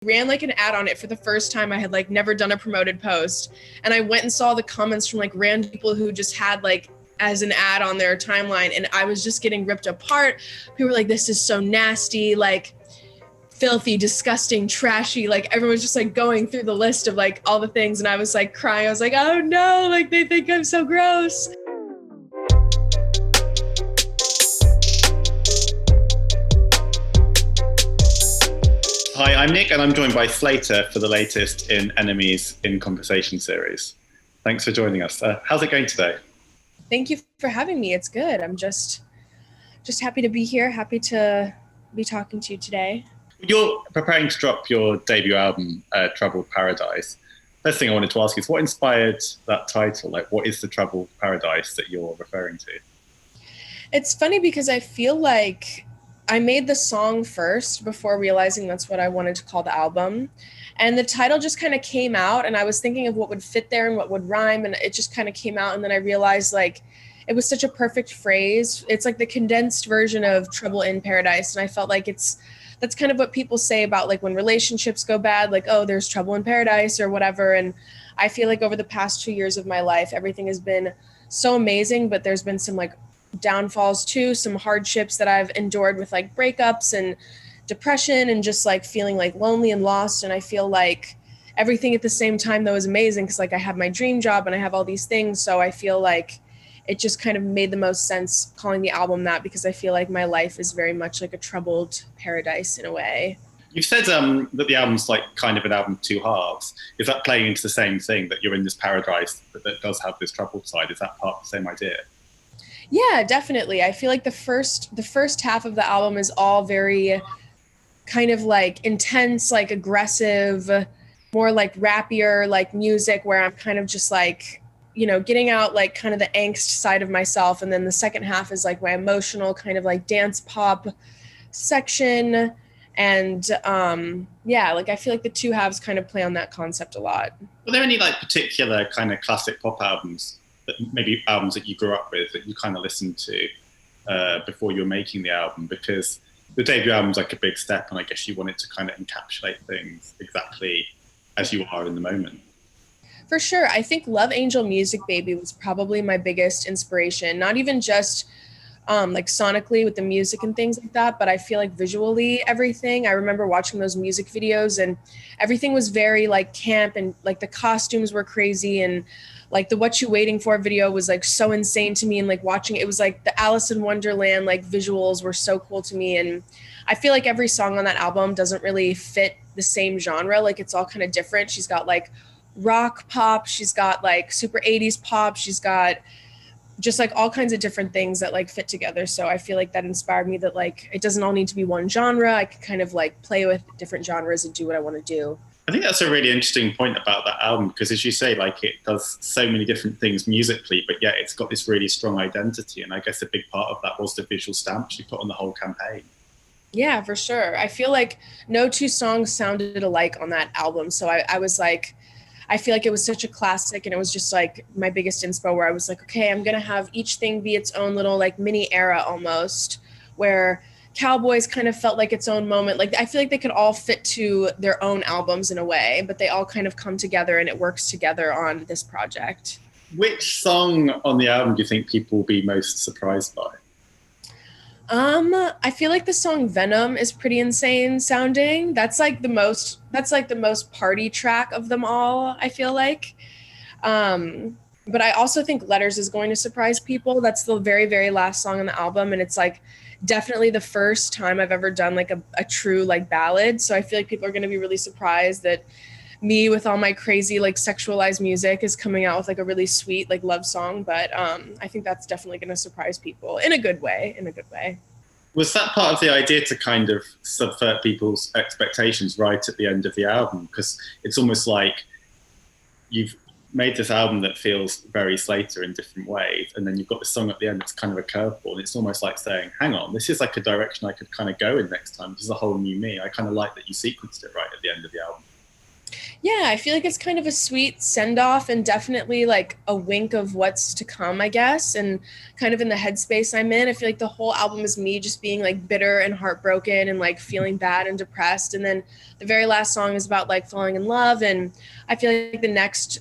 Ran like an ad on it for the first time. I had like never done a promoted post, and I went and saw the comments from like random people who just had like as an ad on their timeline, and I was just getting ripped apart. People were like, this is so nasty, like filthy, disgusting, trashy. Like everyone was just like going through the list of like all the things, and I was like crying. I was like, oh no, like they think I'm so gross. Hi, I'm Nick, and I'm joined by Slayyyter for the latest in NME's In Conversation series. Thanks for joining us. How's it going today? Thank you for having me. It's good. I'm just happy to be here. Happy to be talking to you today. You're preparing to drop your debut album, Troubled Paradise. First thing I wanted to ask is, what inspired that title? Like, what is the Troubled Paradise that you're referring to? It's funny because I feel like I made the song first before realizing that's what I wanted to call the album. And the title just kind of came out, and I was thinking of what would fit there and what would rhyme, and it just kind of came out. And then I realized like it was such a perfect phrase. It's like the condensed version of Trouble in Paradise. And I felt like that's kind of what people say about like when relationships go bad, like, oh, there's trouble in paradise or whatever. And I feel like over the past 2 years of my life, everything has been so amazing, but there's been some like downfalls too, some hardships that I've endured with like breakups and depression and just like feeling like lonely and lost. And I feel like everything at the same time though is amazing because like I have my dream job and I have all these things. So I feel like it just kind of made the most sense calling the album that, because I feel like my life is very much like a troubled paradise in a way. You've said that the album's like kind of an album of two halves. Is that playing into the same thing, that you're in this paradise that does have this troubled side? Is that part of the same idea? Yeah, definitely. I feel like the first half of the album is all very kind of like intense, like aggressive, more like rappier, like music where I'm kind of just like, you know, getting out like kind of the angst side of myself. And then the second half is like my emotional kind of like dance pop section. And yeah, like I feel like the two halves kind of play on that concept a lot. Were there any like particular kind of classic pop albums, maybe albums that you grew up with, that you kind of listened to before you were making the album? Because the debut album's like a big step, and I guess you wanted to kind of encapsulate things exactly as you are in the moment. For sure. I think Love Angel Music Baby was probably my biggest inspiration, not even just like sonically with the music and things like that, but I feel like visually everything. I remember watching those music videos and everything was very like camp, and like the costumes were crazy, and like the What You Waiting For video was like so insane to me, and like watching it was like the Alice in Wonderland like visuals were so cool to me. And I feel like every song on that album doesn't really fit the same genre, like it's all kind of different. She's got like rock pop, she's got like super 80s pop, she's got just like all kinds of different things that like fit together. So I feel like that inspired me that like it doesn't all need to be one genre. I could kind of like play with different genres and do what I want to do. I think that's a really interesting point about that album, because as you say, like it does so many different things musically, but yet it's got this really strong identity. And I guess a big part of that was the visual stamp she put on the whole campaign. Yeah, for sure. I feel like no two songs sounded alike on that album. So I was like, I feel like it was such a classic, and it was just like my biggest inspo, where I was like, okay, I'm going to have each thing be its own little like mini era almost, where Cowboys kind of felt like its own moment. Like I feel like they could all fit to their own albums in a way, but they all kind of come together and it works together on this project. Which song on the album do you think people will be most surprised by? I feel like the song Venom is pretty insane sounding. That's like the most party track of them all, I feel like. But I also think Letters is going to surprise people. That's the very, very last song on the album. And it's like definitely the first time I've ever done like a true like ballad. So I feel like people are going to be really surprised that me with all my crazy like sexualized music is coming out with like a really sweet like love song. But I think that's definitely going to surprise people in a good way, Was that part of the idea, to kind of subvert people's expectations right at the end of the album? Because it's almost like you've made this album that feels very Slayyyter in different ways, and then you've got this song at the end that's kind of a curveball, and it's almost like saying, hang on, this is like a direction I could kind of go in next time. This is a whole new me. I kind of like that you sequenced it right at the end of the album. Yeah, I feel like it's kind of a sweet send-off and definitely like a wink of what's to come, I guess, and kind of in the headspace I'm in. I feel like the whole album is me just being like bitter and heartbroken and like feeling bad and depressed. And then the very last song is about like falling in love. And I feel like the next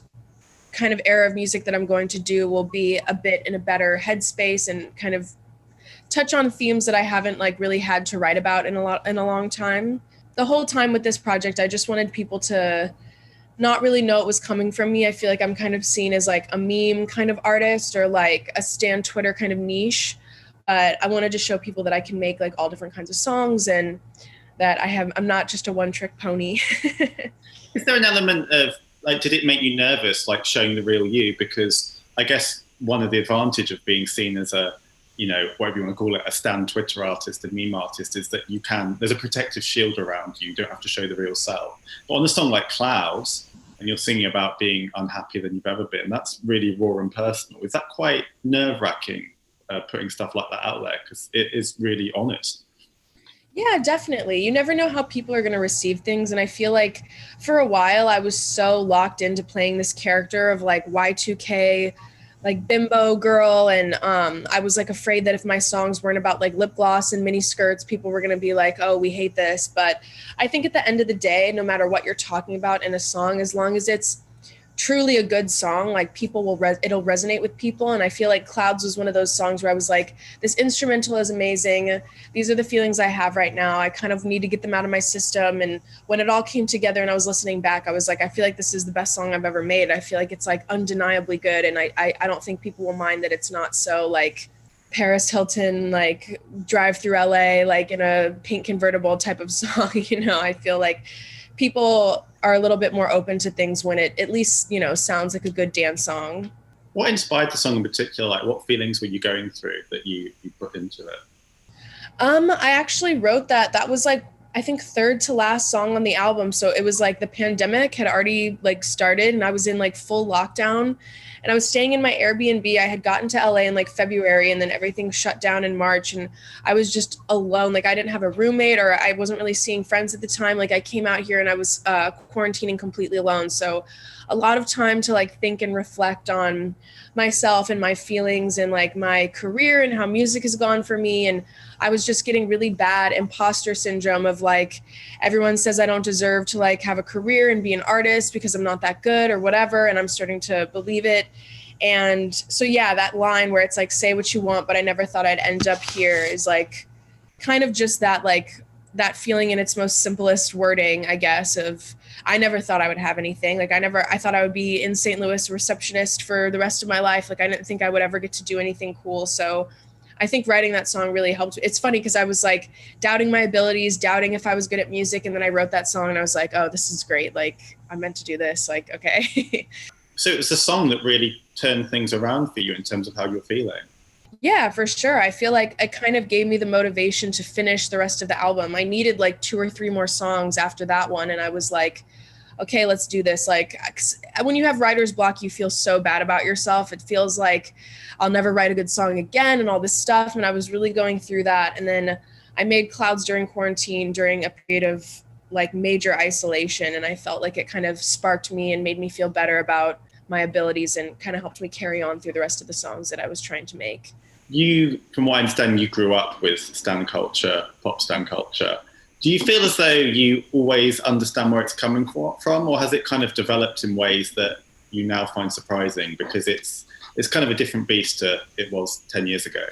kind of era of music that I'm going to do will be a bit in a better headspace and kind of touch on themes that I haven't like really had to write about in a long time. The whole time with this project, I just wanted people to not really know it was coming from me. I feel like I'm kind of seen as like a meme kind of artist or like a stan Twitter kind of niche. But I wanted to show people that I can make like all different kinds of songs and that I'm not just a one trick pony. Is there an element of like, did it make you nervous, like showing the real you? Because I guess one of the advantage of being seen as a, you know, whatever you want to call it, a stan Twitter artist, a meme artist, is that there's a protective shield around you. You don't have to show the real self. But on a song like Clouds, and you're singing about being unhappier than you've ever been, that's really raw and personal. Is that quite nerve-wracking, putting stuff like that out there? Because it is really honest. Yeah, definitely. You never know how people are going to receive things. And I feel like for a while I was so locked into playing this character of like Y2K, like bimbo girl. And I was like afraid that if my songs weren't about like lip gloss and mini skirts, people were going to be like, oh, we hate this. But I think at the end of the day, no matter what you're talking about in a song, as long as it's truly a good song, like people will it'll resonate with people. And I feel like Clouds was one of those songs where I was like, this instrumental is amazing, these are the feelings I have right now, I kind of need to get them out of my system. And when it all came together and I was listening back, I was like, I feel like this is the best song I've ever made. I feel like it's like undeniably good, and I don't think people will mind that it's not so like Paris Hilton, like drive through LA, like in a pink convertible type of song. You know, I feel like people are a little bit more open to things when it at least, you know, sounds like a good dance song. What inspired the song in particular? Like, what feelings were you going through that you put into it? I actually wrote that. That was like, I think third to last song on the album. So it was like the pandemic had already like started and I was in like full lockdown and I was staying in my Airbnb. I had gotten to LA in like February and then everything shut down in March and I was just alone. Like I didn't have a roommate or I wasn't really seeing friends at the time. Like I came out here and I was quarantining completely alone. So a lot of time to like think and reflect on myself and my feelings and like my career and how music has gone for me. And I was just getting really bad imposter syndrome of like, everyone says I don't deserve to like have a career and be an artist because I'm not that good or whatever. And I'm starting to believe it. And so, yeah, that line where it's like, say what you want, but I never thought I'd end up here is like kind of just that, like that feeling in its most simplest wording, I guess, of I never thought I would have anything. Like I thought I would be in St. Louis receptionist for the rest of my life. Like I didn't think I would ever get to do anything cool. So I think writing that song really helped. It's funny because I was like doubting my abilities, doubting if I was good at music. And then I wrote that song and I was like, oh, this is great. Like I'm meant to do this. Like, okay. So it was a song that really turned things around for you in terms of how you're feeling. Yeah, for sure. I feel like it kind of gave me the motivation to finish the rest of the album. I needed like 2 or 3 more songs after that one. And I was like, okay, let's do this. Like when you have writer's block, you feel so bad about yourself. It feels like I'll never write a good song again and all this stuff. And I was really going through that. And then I made Clouds during quarantine, during a period of like major isolation. And I felt like it kind of sparked me and made me feel better about my abilities and kind of helped me carry on through the rest of the songs that I was trying to make. You, from what I understand, you grew up with stan culture, pop stan culture. Do you feel as though you always understand where it's coming from, or has it kind of developed in ways that you now find surprising because it's kind of a different beast to it was 10 years ago?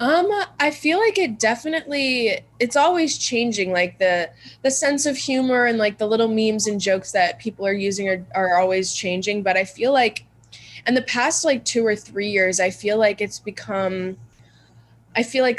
I feel like it's always changing. Like the sense of humor and like the little memes and jokes that people are using are always changing. But I feel like in the past like 2 or 3 years, I feel like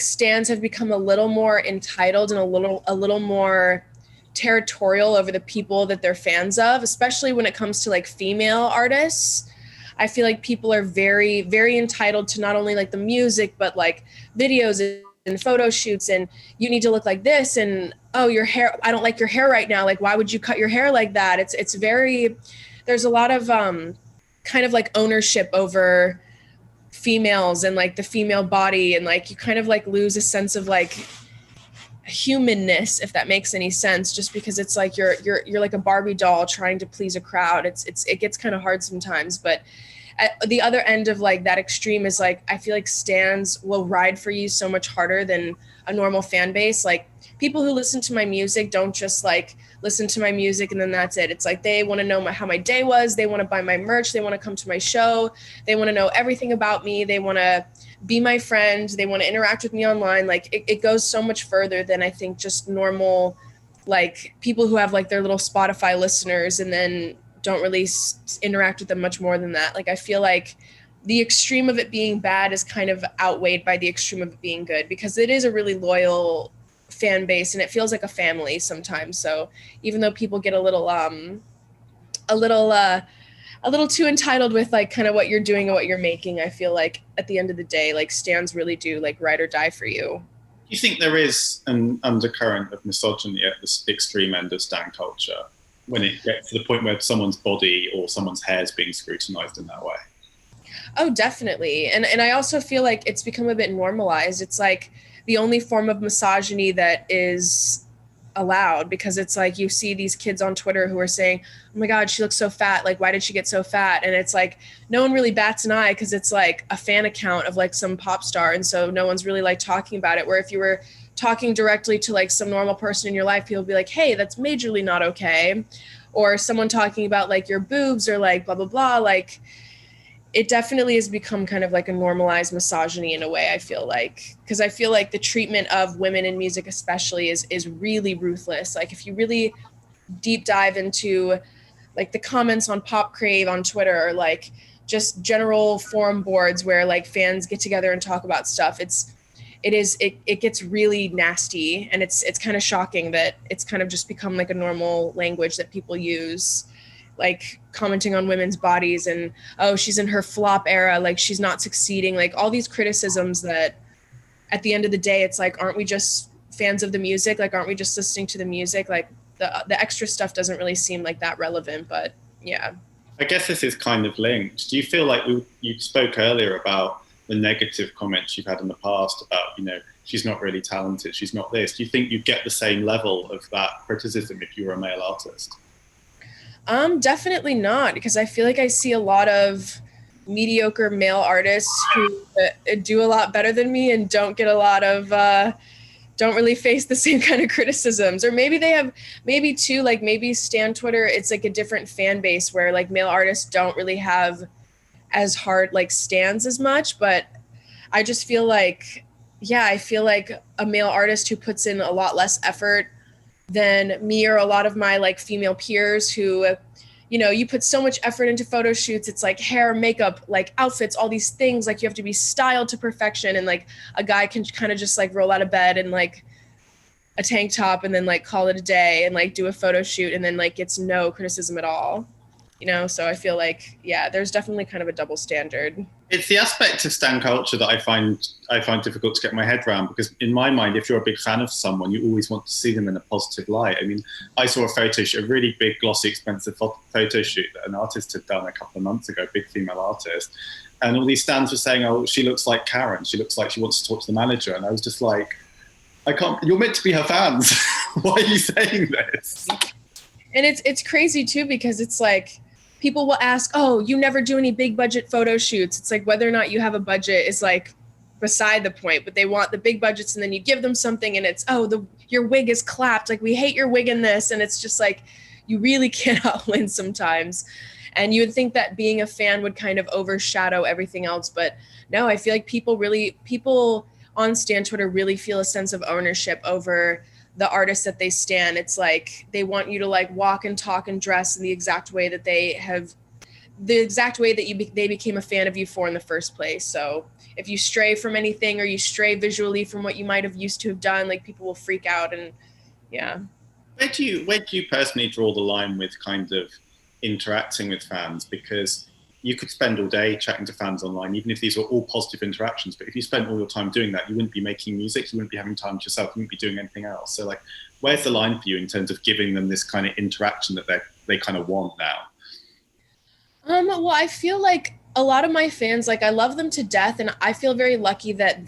stans have become a little more entitled and a little more territorial over the people that they're fans of, especially when it comes to like female artists. I feel like people are very, very entitled to not only like the music, but like videos and photo shoots and you need to look like this and, oh, your hair, I don't like your hair right now. Like, why would you cut your hair like that? It's very, there's a lot of kind of like ownership over females and like the female body. And like, you kind of like lose a sense of like humanness, if that makes any sense, just because it's like you're like a Barbie doll trying to please a crowd. It gets kind of hard sometimes. But at the other end of like that extreme is like, I feel like stans will ride for you so much harder than a normal fan base. Like, people who listen to my music don't just like listen to my music and then that's it. It's like they want to know how my day was, they want to buy my merch, they want to come to my show, they want to know everything about me, they want to be my friend, they want to interact with me online. Like, it goes so much further than I think just normal, like, people who have like their little Spotify listeners and then don't really interact with them much more than that. Like, I feel like the extreme of it being bad is kind of outweighed by the extreme of it being good, because it is a really loyal fan base and it feels like a family sometimes. So even though people get a little too entitled with like kind of what you're doing and what you're making, I feel like at the end of the day, like, stans really do like ride or die for you. Do you think there is an undercurrent of misogyny at the extreme end of stan culture when it gets to the point where someone's body or someone's hair is being scrutinized in that way? Oh, definitely. And I also feel like it's become a bit normalized. It's like the only form of misogyny that is allowed, because it's like you see these kids on Twitter who are saying, oh my God, she looks so fat. Like, why did she get so fat? And it's like, no one really bats an eye because it's like a fan account of like some pop star. And so no one's really like talking about it. Where if you were talking directly to like some normal person in your life, people would be like, hey, that's majorly not okay. Or someone talking about like your boobs or like blah, blah, blah. Like, it definitely has become kind of like a normalized misogyny in a way, I feel like, because I feel like the treatment of women in music especially is really ruthless. Like, if you really deep dive into like the comments on Pop Crave on Twitter, or like just general forum boards where like fans get together and talk about stuff, it gets really nasty. And it's kind of shocking that it's kind of just become like a normal language that people use, like commenting on women's bodies and, oh, she's in her flop era, like she's not succeeding, like all these criticisms that at the end of the day, it's like, aren't we just fans of the music? Like, aren't we just listening to the music? Like, the extra stuff doesn't really seem like that relevant. But yeah. I guess this is kind of linked. Do you feel like you spoke earlier about the negative comments you've had in the past about, you know, she's not really talented, she's not this. Do you think you get the same level of that criticism if you were a male artist? Definitely not, because I feel like I see a lot of mediocre male artists who do a lot better than me and don't get a lot of don't really face the same kind of criticisms. Or maybe they have, maybe too, like maybe stan Twitter, it's like a different fan base where like male artists don't really have as hard like stans as much. But I just feel like, yeah, I feel like a male artist who puts in a lot less effort than me or a lot of my like female peers who, you know, you put so much effort into photo shoots. It's like hair, makeup, like outfits, all these things, like you have to be styled to perfection. And like a guy can kind of just like roll out of bed and like a tank top and then like call it a day and like do a photo shoot and then like gets no criticism at all, you know? So I feel like, yeah, there's definitely kind of a double standard. It's the aspect of stan culture that I find difficult to get my head around, because in my mind, if you're a big fan of someone, you always want to see them in a positive light. I mean, I saw a photo shoot, a really big, glossy, expensive photo shoot that an artist had done a couple of months ago, a big female artist, and all these stans were saying, "Oh, she looks like Karen. She looks like she wants to talk to the manager." And I was just like, "I can't. You're meant to be her fans. Why are you saying this?" And it's crazy too, because it's like, people will ask, oh, you never do any big budget photo shoots. It's like, whether or not you have a budget is like beside the point, but they want the big budgets, and then you give them something and it's, oh, your wig is clapped. Like, we hate your wig in this. And it's just like, you really cannot win sometimes. And you would think that being a fan would kind of overshadow everything else. But no, I feel like people on stan Twitter really feel a sense of ownership over the artists that they stan. It's like they want you to like walk and talk and dress in the exact way that they became a fan of you for in the first place. So if you stray from anything or you stray visually from what you might have used to have done, like, people will freak out. And yeah. Where do you personally draw the line with kind of interacting with fans? Because you could spend all day chatting to fans online, even if these were all positive interactions. But if you spent all your time doing that, you wouldn't be making music, you wouldn't be having time to yourself, you wouldn't be doing anything else. So like, where's the line for you in terms of giving them this kind of interaction that they kind of want now? Well, I feel like a lot of my fans, like I love them to death, and I feel very lucky that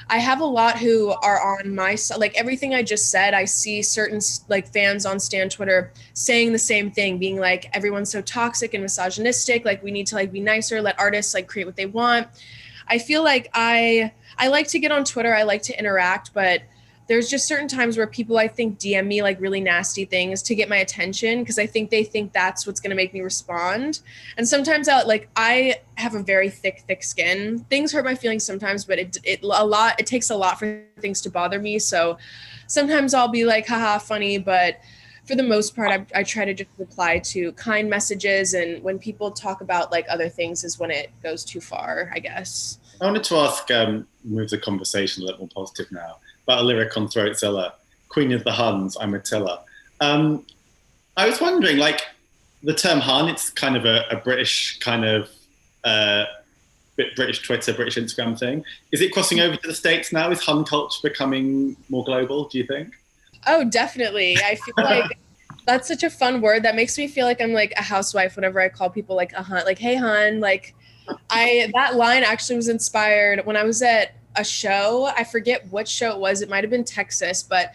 I have a lot who are on my side. Like everything I just said, I see certain like fans on Stan Twitter saying the same thing, being like, everyone's so toxic and misogynistic, like we need to like be nicer, let artists like create what they want. I feel like I like to get on Twitter, I like to interact, but there's just certain times where people I think DM me like really nasty things to get my attention because I think they think that's what's going to make me respond. And sometimes I have a very thick skin. Things hurt my feelings sometimes, but it takes a lot for things to bother me. So sometimes I'll be like, haha, funny, but for the most part, I try to just reply to kind messages. And when people talk about like other things is when it goes too far, I guess. I wanted to ask, move the conversation a little more positive now, about a lyric on Throatzilla, Queen of the Huns, I'm Attila. I was wondering, like, the term Hun, it's kind of a British kind of British Twitter, British Instagram thing. Is it crossing over to the States now? Is Hun culture becoming more global, do you think? Oh, definitely. I feel like that's such a fun word that makes me feel like I'm like a housewife whenever I call people like a hun, like, hey, hun, like that line actually was inspired when I was at a show. I forget what show it was. It might've been Texas, but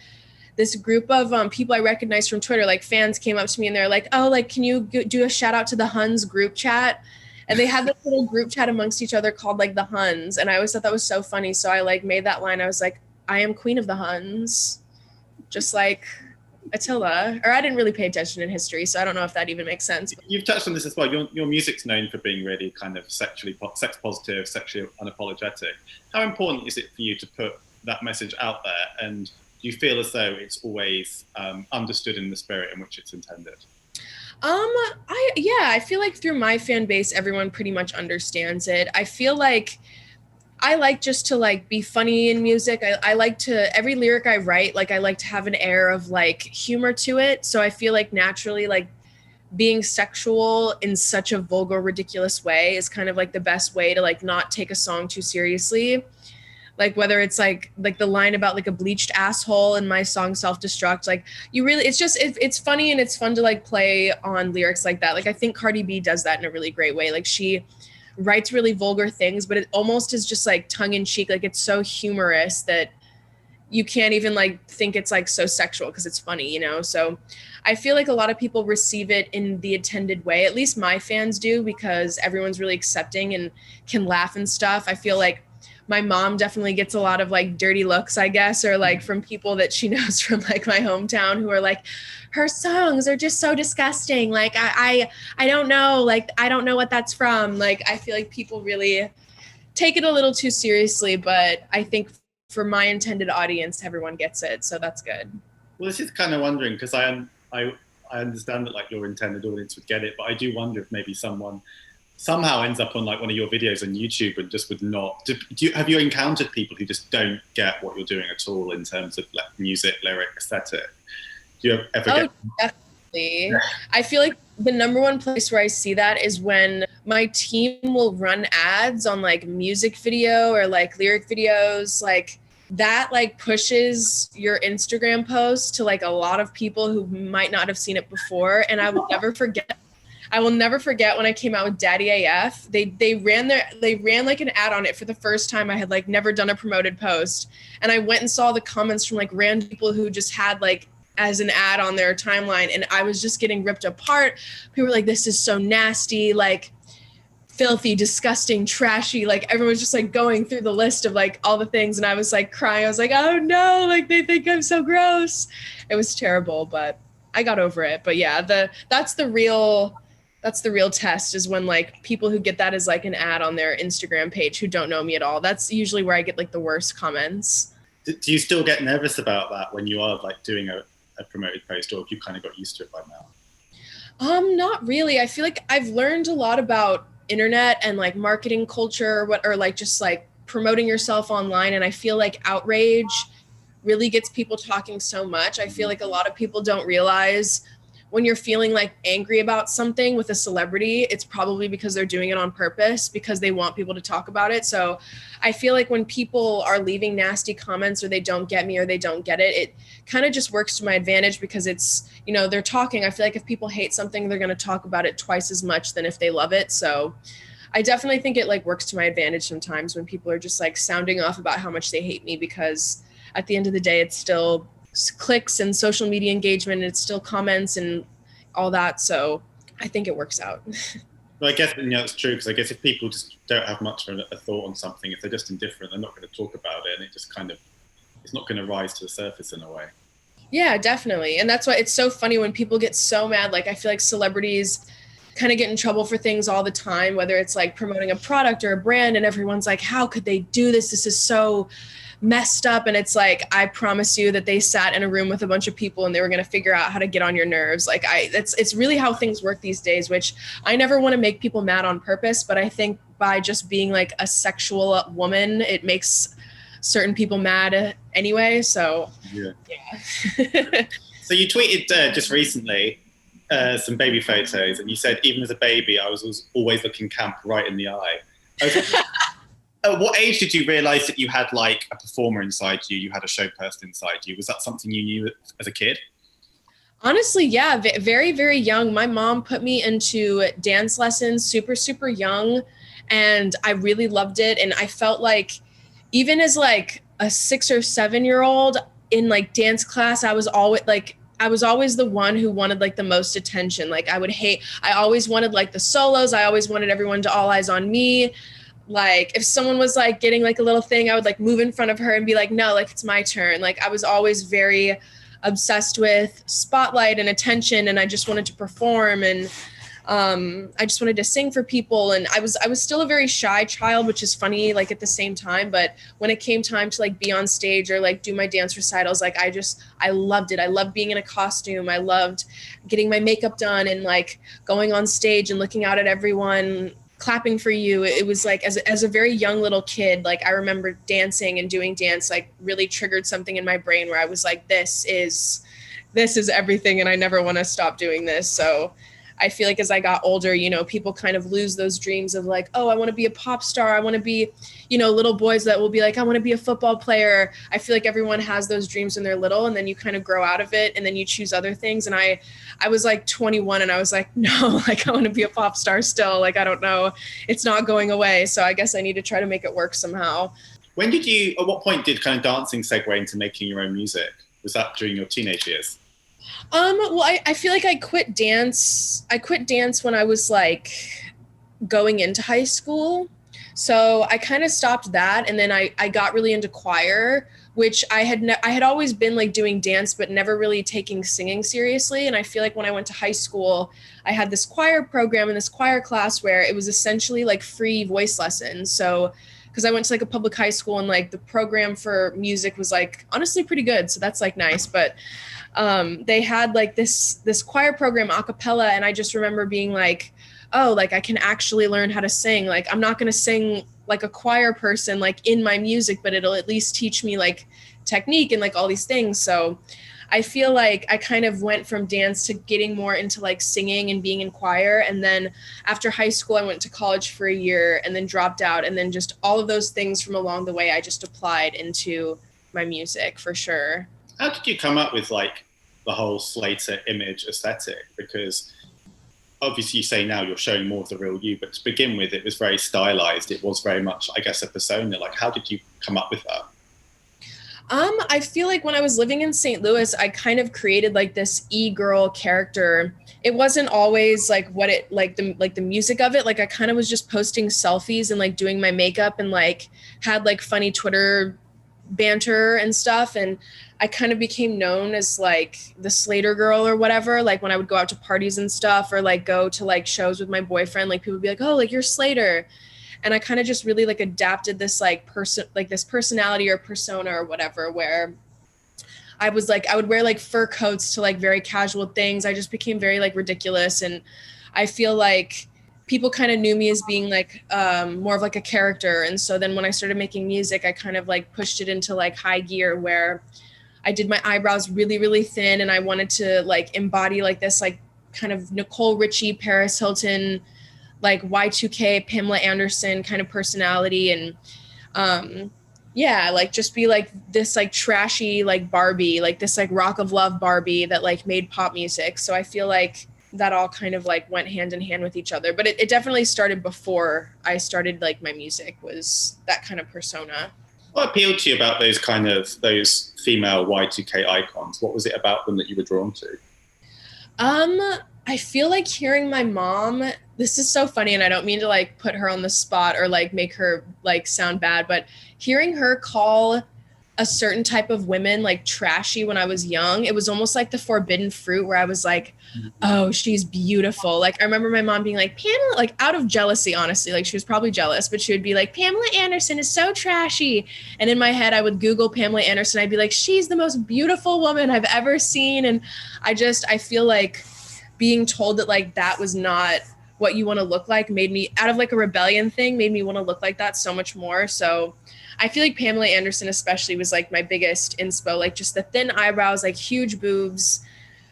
this group of people I recognized from Twitter, like fans came up to me and they're like, oh, like, can you do a shout out to the Huns group chat? And they had this little group chat amongst each other called like the Huns. And I always thought that was so funny. So I like made that line. I was like, I am queen of the Huns, just like Attila. Or I didn't really pay attention in history, so I don't know if that even makes sense. You've touched on this as well. Your music's known for being really kind of sex positive, sexually unapologetic. How important is it for you to put that message out there? And do you feel as though it's always understood in the spirit in which it's intended? I feel like through my fan base, everyone pretty much understands it. I feel like I like just to like be funny in music. I like to, every lyric I write, like I like to have an air of like humor to it. So I feel like naturally like being sexual in such a vulgar, ridiculous way is kind of like the best way to like not take a song too seriously. Like whether it's like the line about like a bleached asshole in my song Self-Destruct, like you really, it's just, it's funny and it's fun to like play on lyrics like that. Like I think Cardi B does that in a really great way. Like she writes really vulgar things, but it almost is just like tongue in cheek. Like it's so humorous that you can't even like think it's like so sexual because it's funny, you know? So I feel like a lot of people receive it in the intended way. At least my fans do, because everyone's really accepting and can laugh and stuff. I feel like my mom definitely gets a lot of like dirty looks, I guess, or like from people that she knows from like my hometown who are like, her songs are just so disgusting. Like I don't know, like I don't know what that's from. Like I feel like people really take it a little too seriously, but I think for my intended audience, everyone gets it, so that's good. Well, this is kind of wondering because I understand that like your intended audience would get it, but I do wonder if maybe someone somehow ends up on like one of your videos on YouTube and just would not. Have you encountered people who just don't get what you're doing at all in terms of like music, lyric, aesthetic? Do you ever get? Definitely. Yeah. I feel like the number one place where I see that is when my team will run ads on like music video or like lyric videos, like that like pushes your Instagram post to like a lot of people who might not have seen it before. And I will never forget when I came out with Daddy AF. They ran like an ad on it for the first time. I had like never done a promoted post, and I went and saw the comments from like random people who just had like as an ad on their timeline, and I was just getting ripped apart. People were like, "This is so nasty, like filthy, disgusting, trashy." Like everyone's just like going through the list of like all the things, and I was like crying. I was like, "Oh no, like they think I'm so gross." It was terrible, but I got over it. But yeah, that's the real test, is when like people who get that as like an ad on their Instagram page who don't know me at all. That's usually where I get like the worst comments. Do you still get nervous about that when you are like doing a promoted post, or have you kind of got used to it by now? Not really. I feel like I've learned a lot about internet and like marketing culture, or like just like promoting yourself online. And I feel like outrage really gets people talking so much. I feel like a lot of people don't realize when you're feeling like angry about something with a celebrity, it's probably because they're doing it on purpose, because they want people to talk about it. So I feel like when people are leaving nasty comments, or they don't get me, or they don't get it, it kind of just works to my advantage, because it's, you know, they're talking. I feel like if people hate something, they're going to talk about it twice as much than if they love it. So I definitely think it like works to my advantage sometimes when people are just like sounding off about how much they hate me, because at the end of the day, it's still clicks and social media engagement, and it's still comments and all that. So I think it works out. Well, I guess it's true, because I guess if people just don't have much of a thought on something, if they're just indifferent, they're not going to talk about it, and it just kind of it's not going to rise to the surface in a way. Yeah, definitely. And that's why it's so funny when people get so mad. Like, I feel like celebrities kind of get in trouble for things all the time, whether it's like promoting a product or a brand, and everyone's like, how could they do this? This is so messed up. And it's like, I promise you that they sat in a room with a bunch of people and they were going to figure out how to get on your nerves. Like, it's really how things work these days, which I never want to make people mad on purpose. But I think by just being like a sexual woman, it makes certain people mad anyway. So yeah. Yeah. So you tweeted just recently some baby photos, and you said, even as a baby, I was always looking camp right in the eye. At what age did you realize that you had like a performer inside you, you had a show person inside you? Was that something you knew as a kid? Honestly, yeah, very, very young. My mom put me into dance lessons super, super young, and I really loved it. And I felt like even as like a 6 or 7 year old in like dance class, I was always the one who wanted like the most attention. Like, I always wanted like the solos. I always wanted everyone to all eyes on me. Like, if someone was like getting like a little thing, I would like move in front of her and be like, no, like it's my turn. Like, I was always very obsessed with spotlight and attention, and I just wanted to perform, and I just wanted to sing for people. And I was still a very shy child, which is funny, like at the same time. But when it came time to like be on stage or like do my dance recitals, like I loved it. I loved being in a costume. I loved getting my makeup done and like going on stage and looking out at everyone clapping for you. It was like, as a very young little kid, like I remember dancing and doing dance like really triggered something in my brain where I was like, this is everything, and I never want to stop doing this. So I feel like as I got older, people kind of lose those dreams of like, oh, I want to be a pop star. I want to be, little boys that will be like, I want to be a football player. I feel like everyone has those dreams when they're little, and then you kind of grow out of it, and then you choose other things. And I was like 21, and I was like, no, like I want to be a pop star still. Like, I don't know. It's not going away. So I guess I need to try to make it work somehow. At what point did kind of dancing segue into making your own music? Was that during your teenage years? Well, I feel like I quit dance when I was like going into high school. So I kind of stopped that. And then I got really into choir, which I had always been like doing dance, but never really taking singing seriously. And I feel like when I went to high school, I had this choir program and this choir class where it was essentially like free voice lessons. So because I went to like a public high school, and like the program for music was like honestly pretty good. So that's like nice. But they had like this choir program a cappella, and I just remember being like, oh, like I can actually learn how to sing. Like, I'm not going to sing like a choir person like in my music, but it'll at least teach me like technique and like all these things. So I feel like I kind of went from dance to getting more into like singing and being in choir. And then after high school, I went to college for a year and then dropped out. And then just all of those things from along the way, I just applied into my music for sure. How did you come up with like the whole Slayyyter image aesthetic? Because obviously you say now you're showing more of the real you, but to begin with, it was very stylized. It was very much, I guess, a persona. Like, how did you come up with that? I feel like when I was living in St. Louis, I kind of created like this e-girl character. It wasn't always like what it like the music of it. Like, I kind of was just posting selfies and like doing my makeup and like had like funny Twitter banter and stuff. And I kind of became known as like the Slayyyter girl or whatever. Like, when I would go out to parties and stuff, or like go to like shows with my boyfriend, like people would be like, oh, like you're Slayyyter. And I kind of just really like adapted this like this personality or persona or whatever, where I would wear like fur coats to like very casual things. I just became very like ridiculous. And I feel like people kind of knew me as being like more of like a character. And so then when I started making music, I kind of like pushed it into like high gear, where I did my eyebrows really, really thin. And I wanted to like embody like this like kind of Nicole Richie, Paris Hilton, like Y2K, Pamela Anderson kind of personality. And yeah, like just be like this like trashy like Barbie, like this like Rock of Love Barbie that like made pop music. So I feel like that all kind of like went hand in hand with each other. But it definitely started before I started like my music, was that kind of persona. What appealed to you about those female Y2K icons? What was it about them that you were drawn to? Um, I feel like hearing my mom, this is so funny and I don't mean to like put her on the spot or like make her like sound bad, but hearing her call a certain type of women like trashy when I was young, it was almost like the forbidden fruit where I was like, oh, she's beautiful. Like I remember my mom being like, Pamela, like out of jealousy, honestly, like she was probably jealous, but she would be like, Pamela Anderson is so trashy. And in my head, I would Google Pamela Anderson. I'd be like, she's the most beautiful woman I've ever seen. And I feel like being told that like that was not what you want to look like made me, out of like a rebellion thing, made me want to look like that so much more. So I feel like Pamela Anderson especially was like my biggest inspo, like just the thin eyebrows, like huge boobs.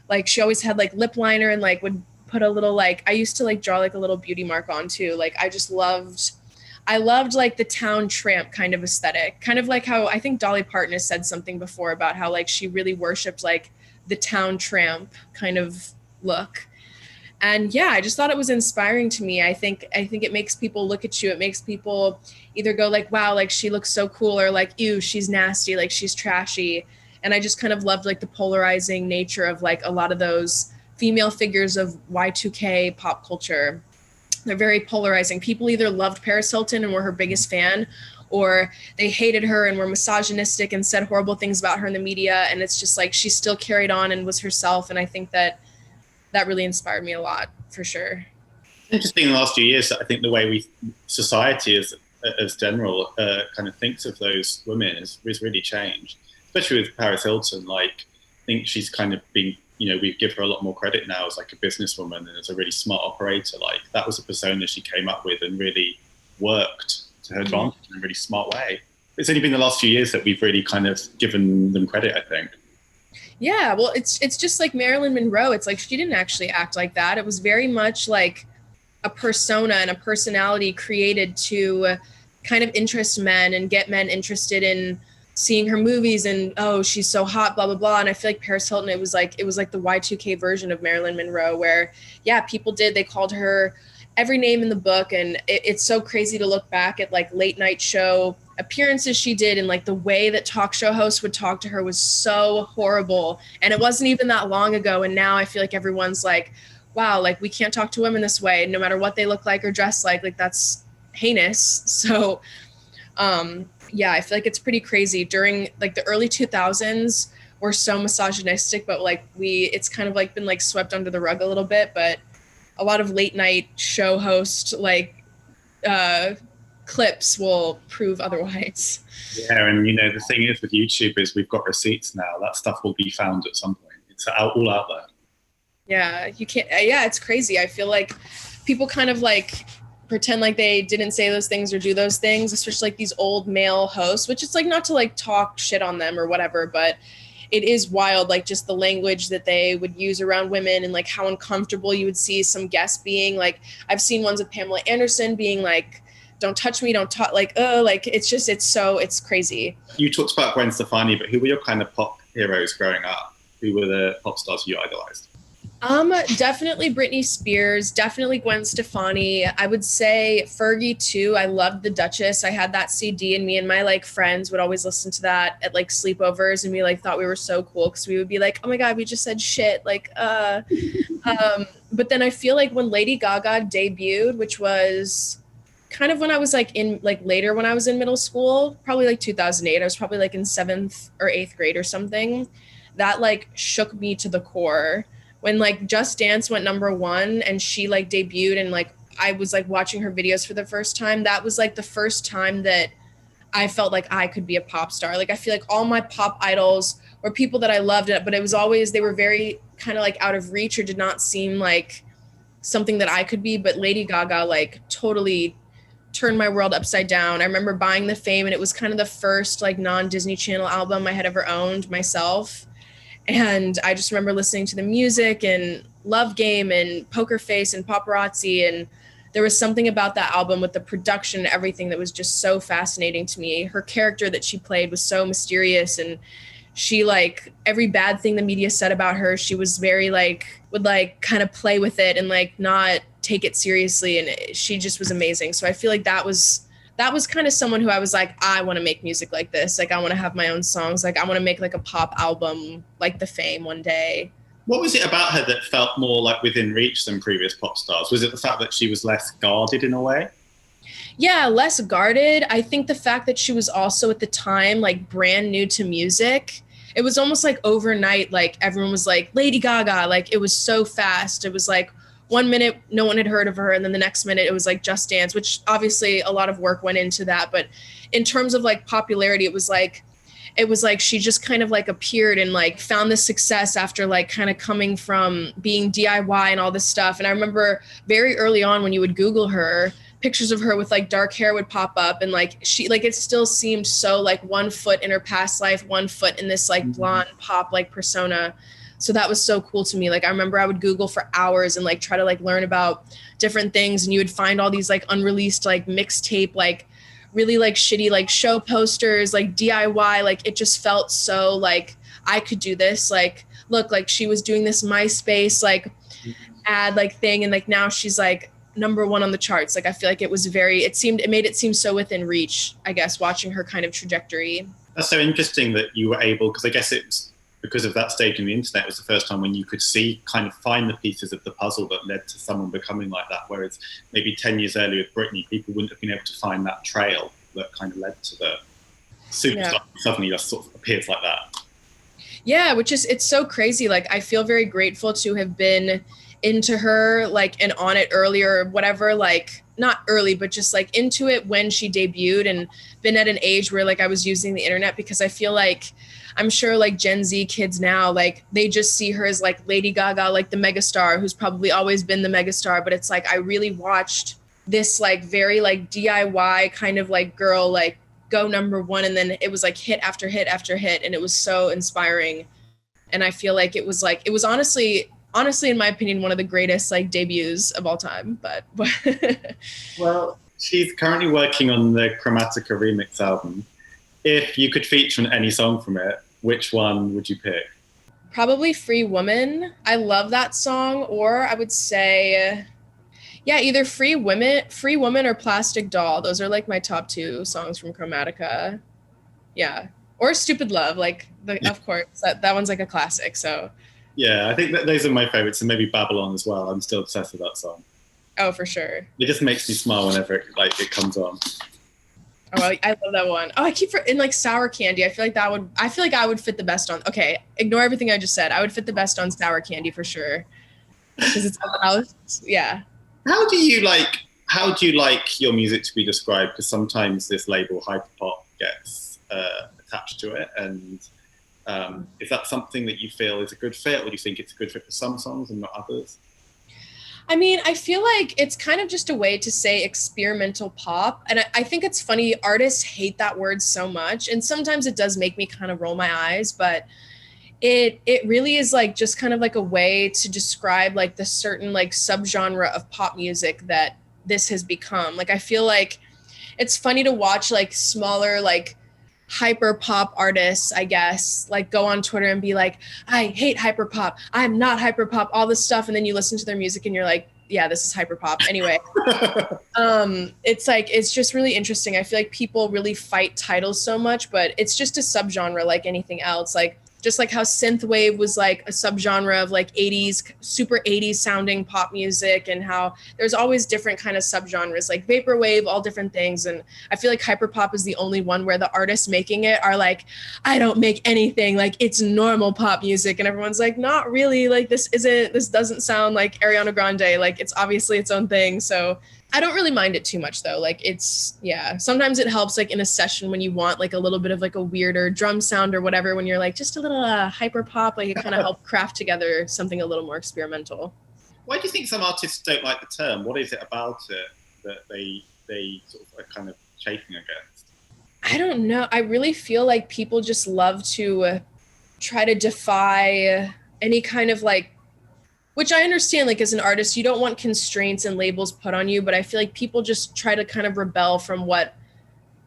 Like she always had like lip liner and like would put a little like, I used to like draw like a little beauty mark on too. Like I loved like the town tramp kind of aesthetic, kind of like how I think Dolly Parton has said something before about how like she really worshipped like the town tramp kind of look. And yeah, I just thought it was inspiring to me. I think it makes people look at you. It makes people either go like, wow, like she looks so cool, or like, ew, she's nasty, like she's trashy. And I just kind of loved like the polarizing nature of like a lot of those female figures of Y2K pop culture. They're very polarizing. People either loved Paris Hilton and were her biggest fan, or they hated her and were misogynistic and said horrible things about her in the media. And it's just like she still carried on and was herself. And I think that really inspired me a lot, for sure. Interesting in the last few years, I think the way society as general kind of thinks of those women is really changed, especially with Paris Hilton. Like, I think she's kind of been, we give her a lot more credit now as like a businesswoman and as a really smart operator. Like that was a persona she came up with and really worked to her advantage in a really smart way. It's only been the last few years that we've really kind of given them credit, I think. Yeah, well, it's just like Marilyn Monroe. It's like she didn't actually act like that. It was very much like a persona and a personality created to kind of interest men and get men interested in seeing her movies and, oh, she's so hot, blah, blah, blah. And I feel like Paris Hilton, it was like the Y2K version of Marilyn Monroe where, yeah, they called her every name in the book. And it's so crazy to look back at like late night show appearances she did, and like the way that talk show hosts would talk to her was so horrible. And it wasn't even that long ago. And now I feel like everyone's like, wow, like we can't talk to women this way, no matter what they look like or dress like that's heinous. So yeah, I feel like it's pretty crazy. During like the early 2000s, we're so misogynistic, but like it's kind of like been like swept under the rug a little bit. But a lot of late night show host like clips will prove otherwise. Yeah, and the thing is with YouTube is we've got receipts now. That stuff will be found at some point. It's all out there. Yeah, you can't. Yeah, it's crazy. I feel like people kind of like pretend like they didn't say those things or do those things, especially like these old male hosts, which it's like not to like talk shit on them or whatever, but it is wild, like just the language that they would use around women and like how uncomfortable you would see some guests being. Like I've seen ones of Pamela Anderson being like, don't touch me, don't talk, like, like it's crazy. You talked about Gwen Stefani, but who were your kind of pop heroes growing up? Who were the pop stars you idolized? Definitely Britney Spears, definitely Gwen Stefani. I would say Fergie too. I loved the Duchess. I had that CD and me and my like friends would always listen to that at like sleepovers, and we like thought we were so cool because we would be like, oh my God, we just said shit. Like, but then I feel like when Lady Gaga debuted, which was kind of when I was like in like later when I was in middle school, probably like 2008, I was probably like in 7th or 8th grade or something, that like shook me to the core. When like Just Dance went #1 and she like debuted and like I was like watching her videos for the first time, that was like the first time that I felt like I could be a pop star. Like I feel like all my pop idols were people that I loved, but it was always, they were very kind of like out of reach or did not seem like something that I could be. But Lady Gaga like totally turned my world upside down. I remember buying The Fame, and it was kind of the first like non-Disney Channel album I had ever owned myself. And I just remember listening to the music and Love Game and Poker Face and Paparazzi. And there was something about that album with the production and everything that was just so fascinating to me. Her character that she played was so mysterious, and she like every bad thing the media said about her, she was very like would like kind of play with it and like not take it seriously, and she just was amazing. So I feel like that was kind of someone who I was like, I want to make music like this. Like I want to have my own songs. Like I want to make like a pop album like The Fame one day. What was it about her that felt more like within reach than previous pop stars? Was it the fact that she was less guarded in a way? Yeah, less guarded. I think the fact that she was also at the time like brand new to music, it was almost like overnight, like everyone was like Lady Gaga, like it was so fast. It was like one minute no one had heard of her, and then the next minute it was like Just Dance, which obviously a lot of work went into that. But in terms of like popularity, it was like she just kind of like appeared and like found this success after like kind of coming from being DIY and all this stuff. And I remember very early on when you would Google her, pictures of her with like dark hair would pop up, and like she like it still seemed so like 1 foot in her past life, 1 foot in this like blonde pop like persona. So that was so cool to me. Like I remember I would Google for hours and like try to like learn about different things, and you would find all these like unreleased like mixtape like really like shitty like show posters, like DIY. Like it just felt so like I could do this. Like look, like she was doing this MySpace like ad like thing, and like now she's like #1 on the charts. Like I feel like it made it seem so within reach, I guess, watching her kind of trajectory. That's so interesting that you were able, because I guess it was because of that stage in the internet, it was the first time when you could see, kind of find the pieces of the puzzle that led to someone becoming like that. Whereas maybe 10 years earlier with Britney, people wouldn't have been able to find that trail that kind of led to the superstar suddenly just sort of appears like that. Yeah, it's so crazy. Like I feel very grateful to have been into her like and on it earlier, whatever, like not early, but just like into it when she debuted, and been at an age where like I was using the internet, because I feel like I'm sure like Gen Z kids now, like they just see her as like Lady Gaga, like the megastar who's probably always been the megastar. But it's like I really watched this like very like DIY kind of like girl like go #1, and then it was like hit after hit after hit, and it was so inspiring. And I feel like it was honestly in my opinion one of the greatest like debuts of all time. But Well, she's currently working on the Chromatica remix album. If you could feature on any song from it, which one would you pick? probably Free Woman. I love that song. Or I would say, yeah, either Free Woman or Plastic Doll. Those are like my top 2 songs from Chromatica. Yeah. Or Stupid Love, like of course that one's like a classic. So Yeah, I think that those are my favorites, and maybe Babylon as well. I'm still obsessed with that song. oh, for sure. It just makes me smile whenever it comes on. Oh, I love that one. Oh, I keep in like Sour Candy. I feel like I would fit the best on. Okay, ignore everything I just said. I would fit the best on Sour Candy for sure. Because it's yeah. How do you like your music to be described? Because sometimes this label hyperpop gets attached to it, and is that something that you feel is a good fit, or do you think it's a good fit for some songs and not others? I mean, I feel like it's kind of just a way to say experimental pop. And I think it's funny, artists hate that word so much. And sometimes it does make me kind of roll my eyes, but it really is like just kind of like a way to describe like the certain like subgenre of pop music that this has become. Like I feel like it's funny to watch like smaller like hyper pop artists, I guess, like go on Twitter and be like, I hate hyper pop, I'm not hyper pop, all this stuff. And then you listen to their music and you're like, yeah, this is hyper pop. Anyway, it's like, it's just really interesting. I feel like people really fight titles so much, but it's just a subgenre like anything else. Like just like how synthwave was like a subgenre of like 80s, super 80s sounding pop music, and how there's always different kind of subgenres like vaporwave, all different things. And I feel like hyperpop is the only one where the artists making it are like, I don't make anything, like it's normal pop music. And everyone's like, not really, like this doesn't sound like Ariana Grande, like it's obviously its own thing. So I don't really mind it too much though. Like it's, yeah, sometimes it helps like in a session when you want like a little bit of like a weirder drum sound or whatever, when you're like just a little hyper pop, like it kind of helps craft together something a little more experimental. Why do you think some artists don't like the term? What is it about it that they sort of are kind of chafing against? I don't know. I really feel like people just love to try to defy any kind of like, which I understand, like as an artist, you don't want constraints and labels put on you, but I feel like people just try to kind of rebel from what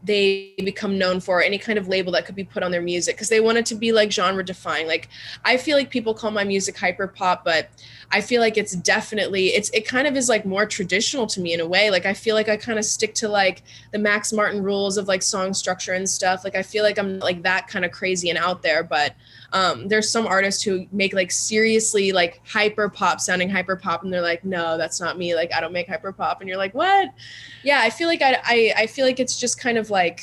they become known for, any kind of label that could be put on their music, because they want it to be like genre defying. Like I feel like people call my music hyper pop, but I feel like it's definitely, it kind of is like more traditional to me in a way. Like I feel like I kind of stick to like the Max Martin rules of like song structure and stuff. Like I feel like I'm like that kind of crazy and out there, but there's some artists who make like seriously like hyper pop sounding hyper pop, and they're like, no, that's not me. Like I don't make hyper pop, and you're like, what? Yeah, I feel like I feel like it's just kind of like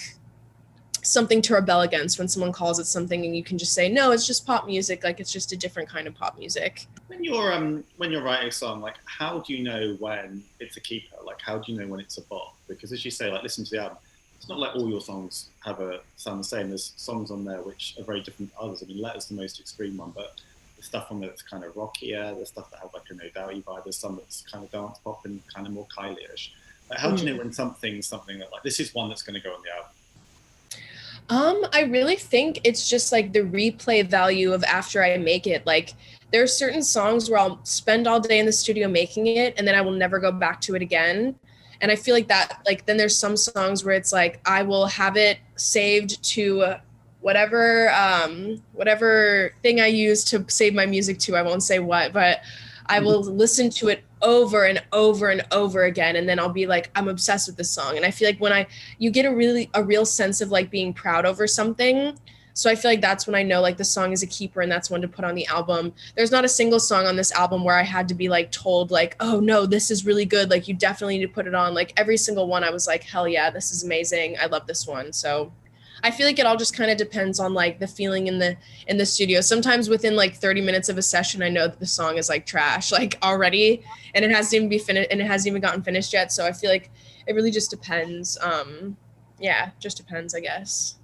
something to rebel against when someone calls it something, and you can just say, no, it's just pop music. Like it's just a different kind of pop music. When you're writing a song, like how do you know when it's a keeper? Like how do you know when it's a bop? Because as you say, like listen to the album. It's not like all your songs sound the same. There's songs on there which are very different to others. I mean, Letter's the most extreme one, but there's stuff on there that's kind of rockier. There's stuff that has like a No Doubty vibe. There's some that's kind of dance pop and kind of more Kylie-ish. Like, how do you know when something's something that like this is one that's going to go on the album? I really think it's just like the replay value of after I make it. Like there are certain songs where I'll spend all day in the studio making it, and then I will never go back to it again. And I feel like that, like, then there's some songs where it's like, I will have it saved to whatever thing I use to save my music to. I won't say what, but I will listen to it over and over and over again. And then I'll be like, I'm obsessed with this song. And I feel like you get a real sense of like being proud over something. So I feel like that's when I know like the song is a keeper, and that's one to put on the album. There's not a single song on this album where I had to be like told like, oh no, this is really good. Like you definitely need to put it on. Like every single one I was like, hell yeah, this is amazing. I love this one. So I feel like it all just kind of depends on like the feeling in the studio. Sometimes within like 30 minutes of a session, I know that the song is like trash, like already, and it hasn't even been finished, and it hasn't even gotten finished yet. So I feel like it really just depends. Yeah, just depends, I guess.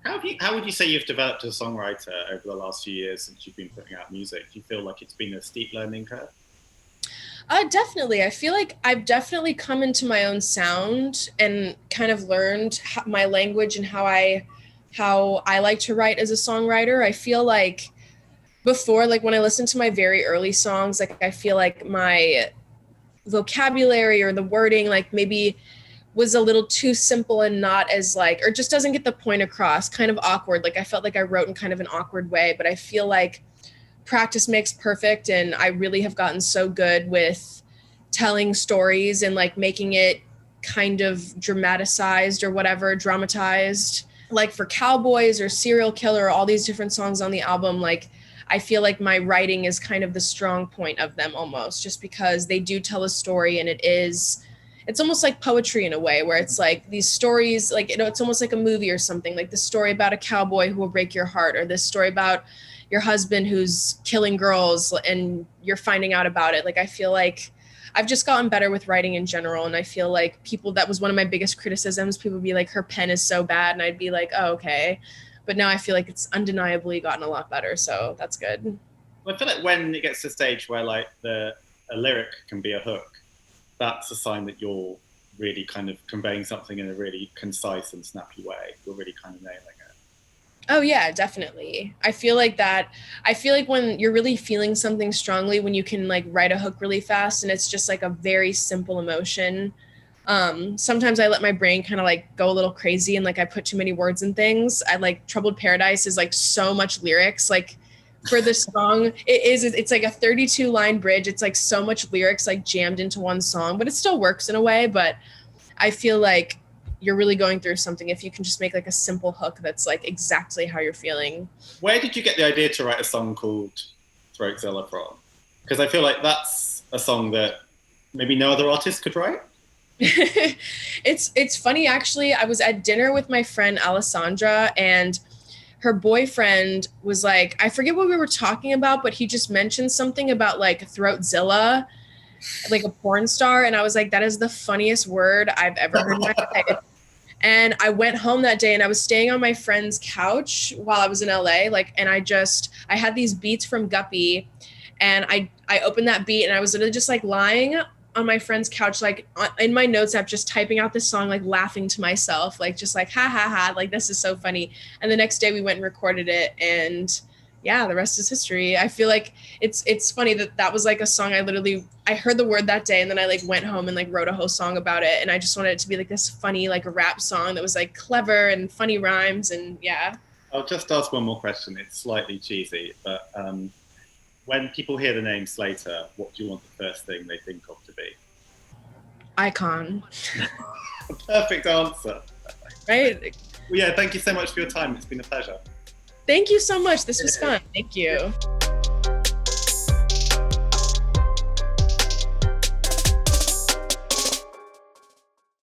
How would you say you've developed as a songwriter over the last few years since you've been putting out music? Do you feel like it's been a steep learning curve? Definitely. I feel like I've definitely come into my own sound and kind of learned my language and how I like to write as a songwriter. I feel like before, like when I listen to my very early songs, like I feel like my vocabulary or the wording, like maybe was a little too simple and not as like, or just doesn't get the point across, kind of awkward. Like I felt like I wrote in kind of an awkward way, but I feel like practice makes perfect. And I really have gotten so good with telling stories and like making it kind of dramatized or whatever, dramatized. Like for Cowboys or Serial Killer, all these different songs on the album, like I feel like my writing is kind of the strong point of them almost, just because they do tell a story, and it's almost like poetry in a way, where it's like these stories, like, you know, it's almost like a movie or something, like the story about a cowboy who will break your heart, or this story about your husband who's killing girls and you're finding out about it. Like, I feel like I've just gotten better with writing in general. And I feel like that was one of my biggest criticisms. People would be like, her pen is so bad. And I'd be like, oh, okay. But now I feel like it's undeniably gotten a lot better. So that's good. Well, I feel like when it gets to a stage where like a lyric can be a hook, that's a sign that you're really kind of conveying something in a really concise and snappy way. You're really kind of nailing it. Oh yeah, definitely. I feel like when you're really feeling something strongly, when you can like write a hook really fast and it's just like a very simple emotion. Sometimes I let my brain kind of like go a little crazy and like I put too many words in things. I like Troubled Paradise is like so much lyrics. Like for this song, it's like a 32 line bridge. It's like so much lyrics like jammed into one song, but it still works in a way. But I feel like you're really going through something if you can just make like a simple hook that's like exactly how you're feeling. Where did you get the idea to write a song called Throatzilla from? Because I feel like that's a song that maybe no other artist could write. It's funny, actually. I was at dinner with my friend Alessandra, and her boyfriend was like, I forget what we were talking about, but he just mentioned something about like Throatzilla, like a porn star. And I was like, that is the funniest word I've ever heard in my life. And I went home that day and I was staying on my friend's couch while I was in LA. Like, and I had these beats from Guppy, and I opened that beat and I was literally just like lying on my friend's couch, like in my notes app, just typing out this song, like laughing to myself, like just like, ha ha ha, like this is so funny. And the next day we went and recorded it, and yeah, the rest is history. I feel like it's funny that was like a song I heard the word that day, and then I like went home and like wrote a whole song about it, and I just wanted it to be like this funny like rap song that was like clever and funny rhymes, and yeah. I'll just ask one more question. It's slightly cheesy, but when people hear the name Slayyyter, what do you want the first thing they think of to be? Icon. Perfect answer. Right? Well, yeah, thank you so much for your time. It's been a pleasure. Thank you so much. This was fun. Thank you.